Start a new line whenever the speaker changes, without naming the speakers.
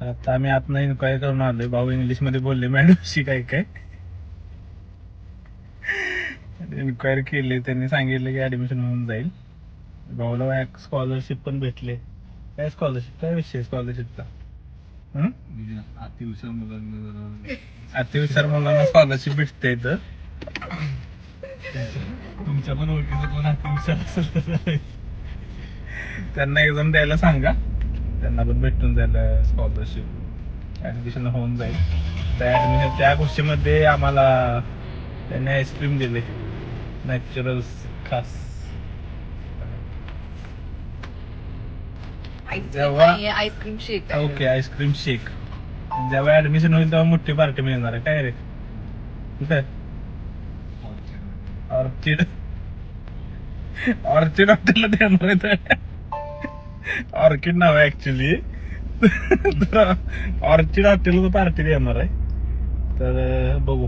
आता आम्ही आतनं इन्क्वायरी करून आलोय. भाऊ इंग्लिश मध्ये बोलले मॅडमशी काय काय इन्क्वायरी केली. त्यांनी सांगितलं की ऍडमिशन होऊन जाईल. भाऊला स्कॉलरशिप पण भेटले. काय स्कॉलरशिप, काय विषय स्कॉलरशिपचा? अतिहुशार मुलांना स्कॉलरशिप भेटते इथं. तुमच्या पण ओळखीचं कोण अतिहुशार असेल तर त्यांना एक्झाम द्यायला सांगा, त्यांना पण भेटून जाईल स्कॉलरशिप. ऍडमिशन होऊन जाईल. त्या गोष्टीमध्ये आम्हाला त्यांनी आईस्क्रीम दिले, नॅचरल खास.
आईस्क्रीम शेक.
ओके, आईस्क्रीम शेक. जेव्हा ऍडमिशन होईल तेव्हा मोठी पार्टी मिळणार आहे. काय रे कुठे? ऑर्चिड ऑर्चिड हॉटेलला देणार आहे. ऑर्किड नाव आहे ऍक्च्युली. ऑर्चिड हॉटेलला पार्टी देणार आहे. तर बघू.